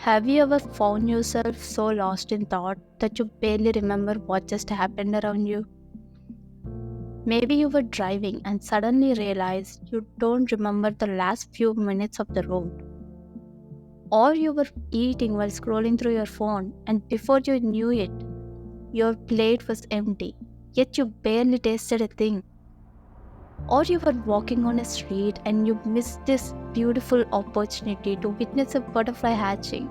Have you ever found yourself so lost in thought that you barely remember what just happened around you? Maybe you were driving and suddenly realized you don't remember the last few minutes of the road. Or you were eating while scrolling through your phone, and before you knew it, your plate was empty, yet you barely tasted a thing. Or you were walking on a street and you missed this beautiful opportunity to witness a butterfly hatching.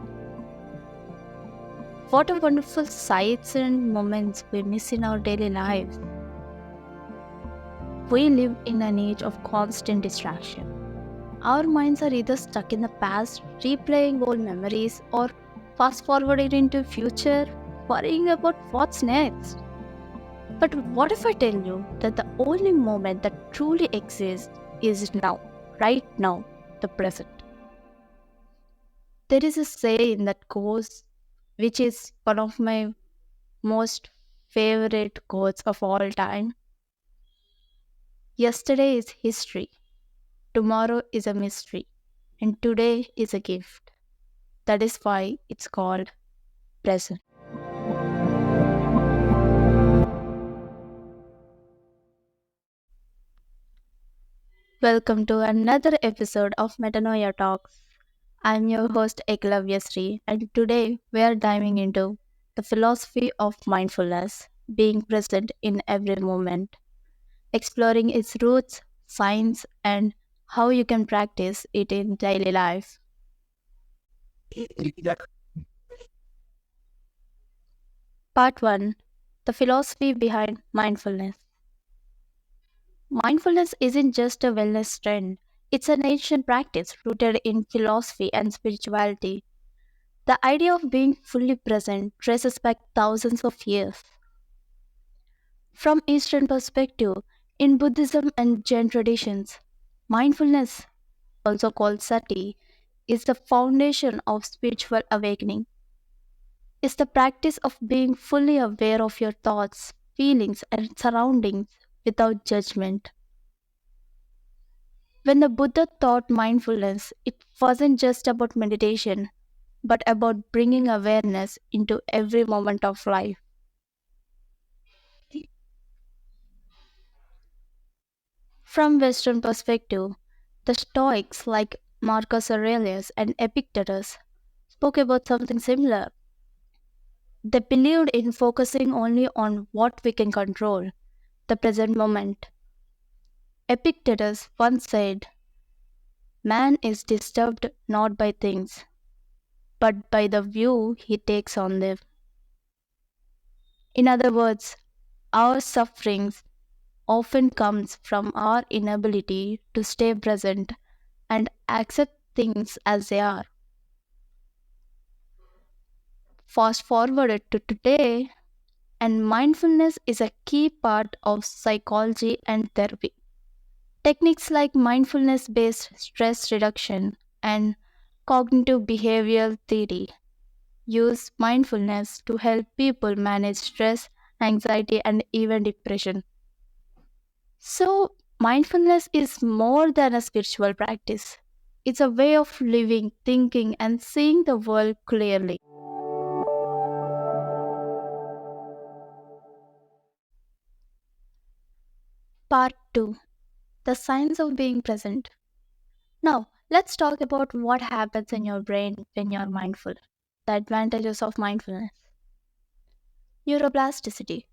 What a wonderful sights and moments we miss in our daily lives. We live in an age of constant distraction. Our minds are either stuck in the past, replaying old memories, or fast forwarding into future, worrying about what's next. But what if I tell you that the only moment that truly exists is now, right now, the present? There is a saying that goes, which is one of my most favorite quotes of all time. Yesterday is history, tomorrow is a mystery, and today is a gift. That is why it's called present. Welcome to another episode of Metanoia Talks. I'm your host Eklavya Sri, and today we are diving into the philosophy of mindfulness, being present in every moment, exploring its roots, science, and how you can practice it in daily life. Part 1: The philosophy behind mindfulness. Mindfulness isn't just a wellness trend, it's an ancient practice rooted in philosophy and spirituality. The idea of being fully present traces back thousands of years. From Eastern perspective, in Buddhism and Jain traditions, mindfulness, also called sati, is the foundation of spiritual awakening. It's the practice of being fully aware of your thoughts, feelings, and surroundings without judgment. When the Buddha taught mindfulness, it wasn't just about meditation, but about bringing awareness into every moment of life. From Western perspective, the Stoics like Marcus Aurelius and Epictetus spoke about something similar. They believed in focusing only on what we can control, the present moment. Epictetus once said, "Man is disturbed not by things, but by the view he takes on them." In other words, our sufferings often comes from our inability to stay present and accept things as they are. Fast forward to today, and mindfulness is a key part of psychology and therapy. Techniques like mindfulness based stress reduction and cognitive behavioral theory use mindfulness to help people manage stress, anxiety, and even depression. So, mindfulness is more than a spiritual practice. It's a way of living, thinking, and seeing the world clearly. Part 2: The science of being present. Now, let's talk about what happens in your brain when you're mindful. The advantages of mindfulness. Neuroplasticity.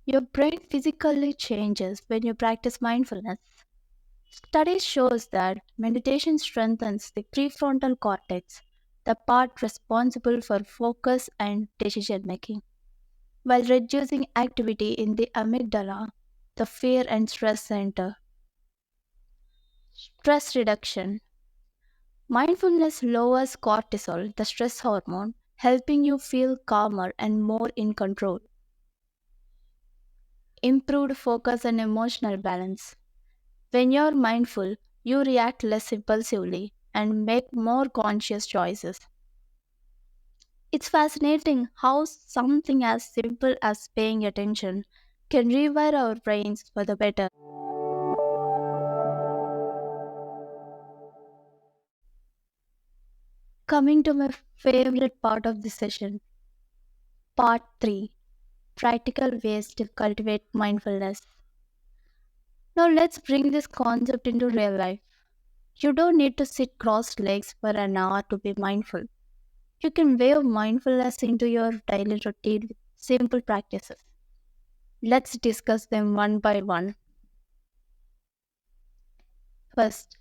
Your brain physically changes when you practice mindfulness. Studies shows that meditation strengthens the prefrontal cortex, the part responsible for focus and decision making, while reducing activity in the amygdala, the fear and stress center. Stress reduction. Mindfulness lowers cortisol, the stress hormone, helping you feel calmer and more in control. Improved focus and emotional balance. When you're mindful, you react less impulsively and make more conscious choices. It's fascinating how something as simple as paying attention can rewire our brains for the better. Coming to my favorite part of the session, part 3, practical ways to cultivate mindfulness. Now let's bring this concept into real life. You don't need to sit crossed legs for an hour to be mindful. You can weave mindfulness into your daily routine with simple practices. Let's discuss them one by one. First,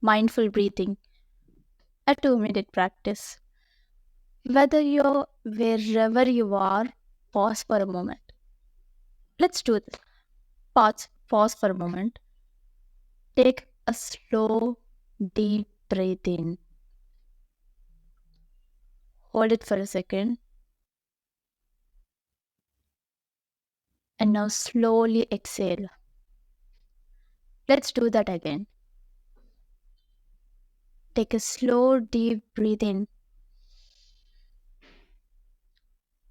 mindful breathing, a 2-minute practice. Wherever you are, pause for a moment. Let's do this. Pause for a moment. Take a slow, deep breath in. Hold it for a second. And now slowly exhale. Let's do that again. Take a slow, deep breath in.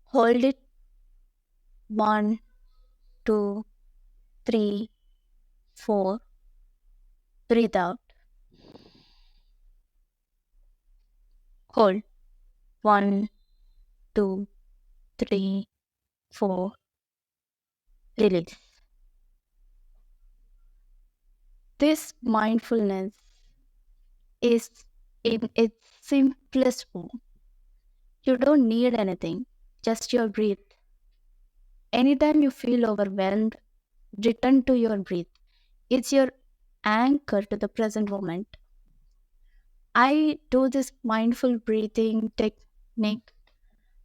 Hold it. 1, 2, 3, 4. Breathe out. Hold. 1, 2, 3, 4. Release. This mindfulness is in its simplest form. You don't need anything, just your breath. Anytime you feel overwhelmed, return to your breath. It's your anchor to the present moment. I do this mindful breathing technique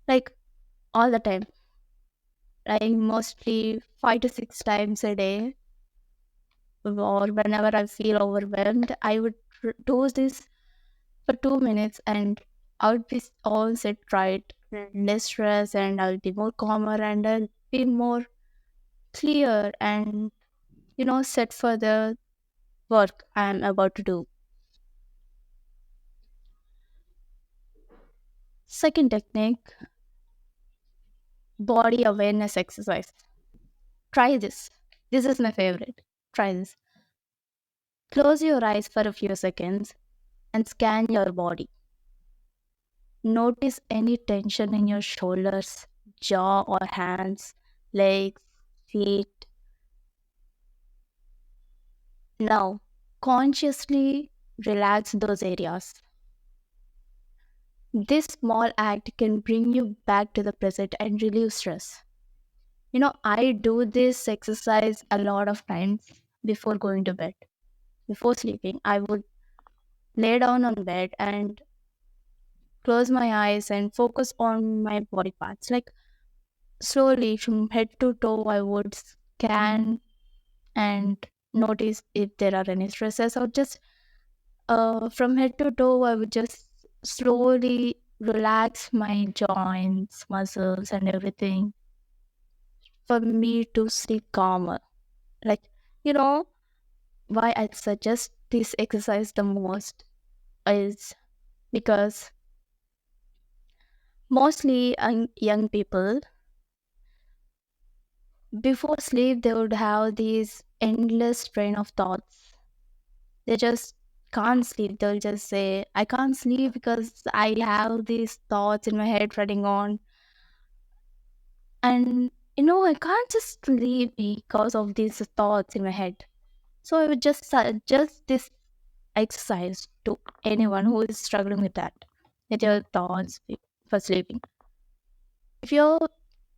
like all the time, like mostly 5 to 6 times a day, or whenever I feel overwhelmed, I would do this for 2 minutes and I would be all set right, less stress, and I'll be more calmer and I'll be more clear and set for the work I'm about to do. Second technique, body awareness exercise. Try this. This is my favorite. Try this. Close your eyes for a few seconds and scan your body. Notice any tension in your shoulders, jaw, or hands, legs, feet. Now, consciously relax those areas. This small act can bring you back to the present and relieve stress. I do this exercise a lot of times before going to bed. Before sleeping, I would lay down on bed and close my eyes and focus on my body parts. Like slowly from head to toe, I would scan and notice if there are any stresses, or just from head to toe, I would just slowly relax my joints, muscles, and everything for me to sleep calmer. Like, you know, why I suggest this exercise the most is because mostly young people, before sleep, they would have these endless train of thoughts. They just can't sleep. They'll just say, I can't sleep because I have these thoughts in my head running on. And, I can't just sleep because of these thoughts in my head. So I would just suggest this exercise to anyone who is struggling with that, with your thoughts for sleeping. If you're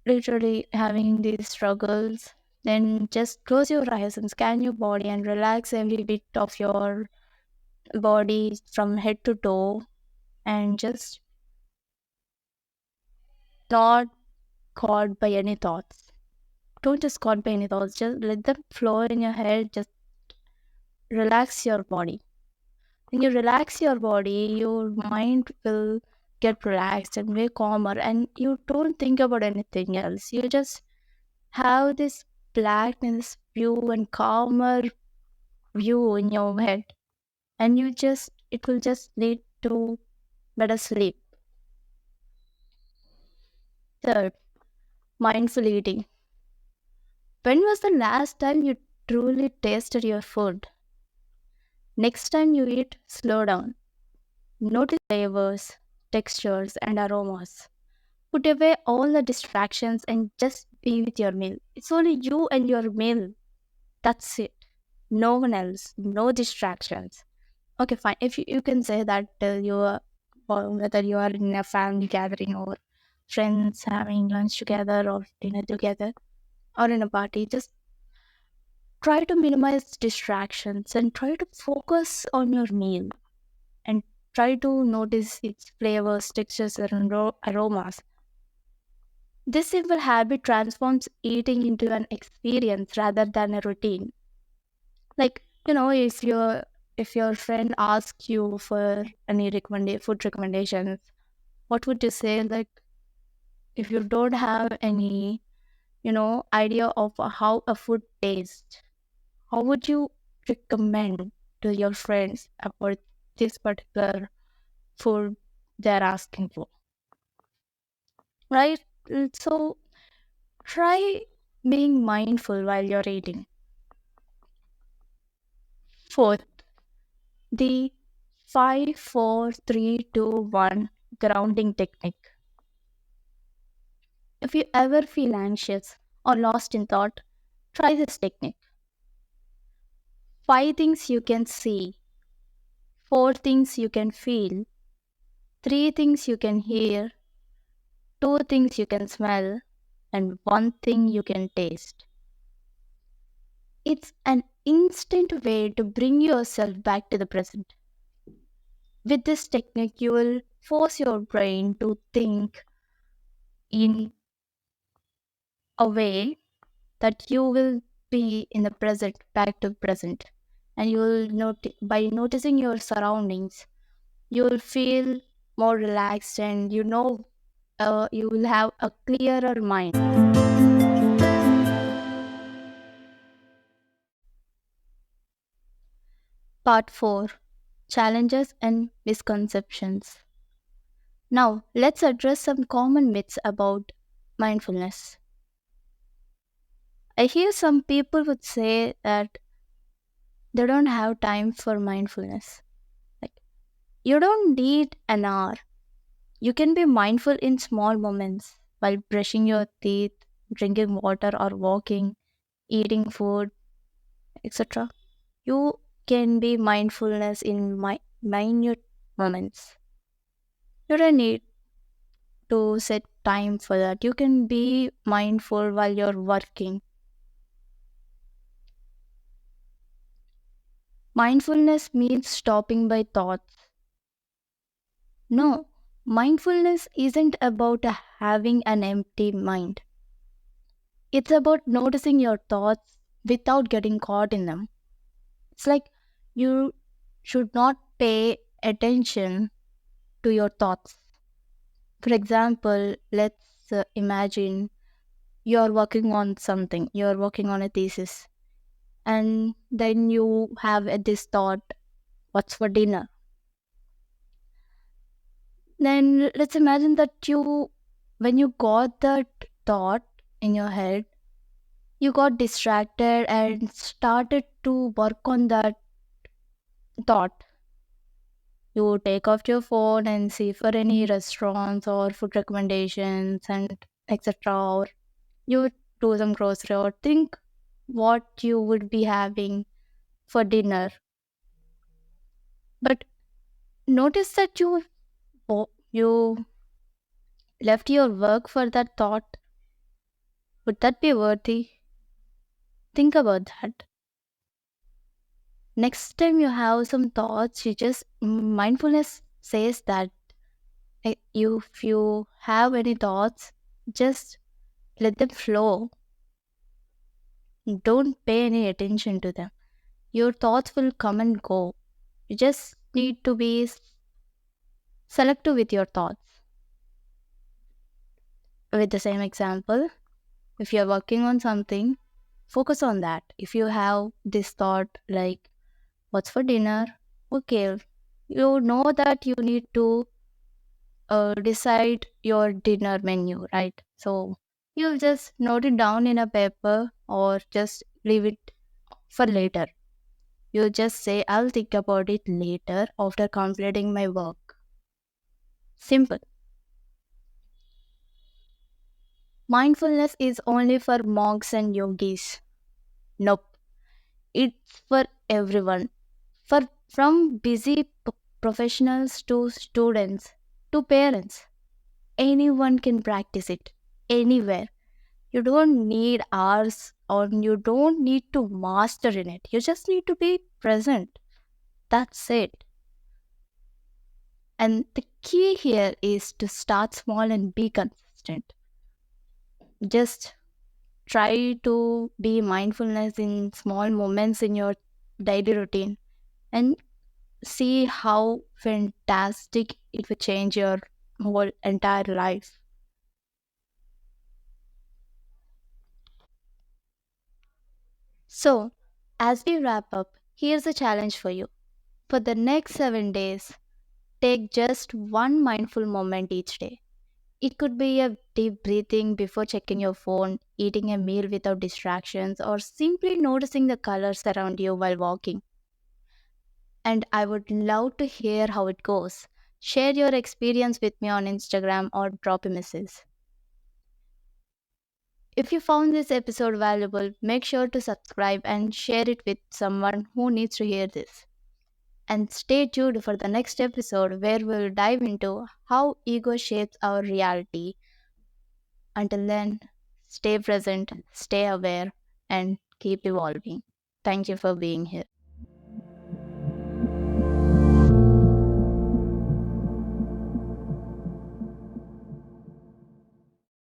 literally having these struggles, then just close your eyes and scan your body and relax every bit of your body from head to toe, and just not caught by any thoughts. Don't just caught by any thoughts, just let them flow in your head. Just relax your body. When you relax your body, your mind will get relaxed and way calmer, and you don't think about anything else. You just have this blackness view and calmer view in your head, and it will just lead to better sleep. Third, mindful eating. When was the last time you truly tasted your food? Next time you eat, slow down. Notice flavors, textures, and aromas. Put away all the distractions and just be with your meal. It's only you and your meal. That's it. No one else. No distractions. Okay, fine. If you can say that you are, or whether you are in a family gathering or friends having lunch together or dinner together or in a party, just try to minimize distractions and try to focus on your meal and try to notice its flavors, textures, and aromas. This simple habit transforms eating into an experience rather than a routine. Like, if your friend asks you for any food recommendations, what would you say? Like, if you don't have any, idea of how a food tastes, how would you recommend to your friends about this particular food they're asking for? Right? So try being mindful while you're eating. Fourth, the 5, 4, 3, 2, 1 grounding technique. If you ever feel anxious or lost in thought, try this technique. 5 things you can see, 4 things you can feel, 3 things you can hear, 2 things you can smell, and 1 thing you can taste. It's an instant way to bring yourself back to the present. With this technique, you will force your brain to think in a way that you will be in the present, back to present. And you will by noticing your surroundings, you will feel more relaxed and you will have a clearer mind. Part 4, Challenges and Misconceptions. Now, let's address some common myths about mindfulness. I hear some people would say that they don't have time for mindfulness. Like, you don't need an hour. You can be mindful in small moments while brushing your teeth, drinking water, or walking, eating food, etc. You can be mindfulness in minute moments. You don't need to set time for that. You can be mindful while you're working. Mindfulness means stopping by thoughts. No, mindfulness isn't about having an empty mind. It's about noticing your thoughts without getting caught in them. It's like you should not pay attention to your thoughts. For example, let's imagine you're working on something, you're working on a thesis, and then you have this thought, what's for dinner? Then let's imagine that when you got that thought in your head, you got distracted and started to work on that thought. You take off your phone and see for any restaurants or food recommendations and etc. Or you do some grocery or think what you would be having for dinner. But notice that you left your work for that thought. Would that be worthy? Think about that. Next time you have some thoughts, you just mindfulness says that if you have any thoughts, just let them flow. Don't pay any attention to them. Your thoughts will come and go. You just need to be selective with your thoughts. With the same example, if you're working on something, focus on that. If you have this thought like, what's for dinner? Okay, you know that you need to decide your dinner menu, right? So you just note it down in a paper or just leave it for later. You just say, I'll think about it later after completing my work. Simple. Mindfulness is only for monks and yogis. Nope. It's for everyone. From busy professionals to students to parents. Anyone can practice it anywhere. You don't need hours or you don't need to master in it. You just need to be present. That's it. And the key here is to start small and be consistent. Just try to be mindfulness in small moments in your daily routine and see how fantastic it will change your whole entire life. So, as we wrap up, here's a challenge for you. For the next 7 days, take just one mindful moment each day. It could be a deep breathing before checking your phone, eating a meal without distractions, or simply noticing the colors around you while walking. And I would love to hear how it goes. Share your experience with me on Instagram or drop a message. If you found this episode valuable, make sure to subscribe and share it with someone who needs to hear this. And stay tuned for the next episode where we'll dive into how ego shapes our reality. Until then, stay present, stay aware, and keep evolving. Thank you for being here.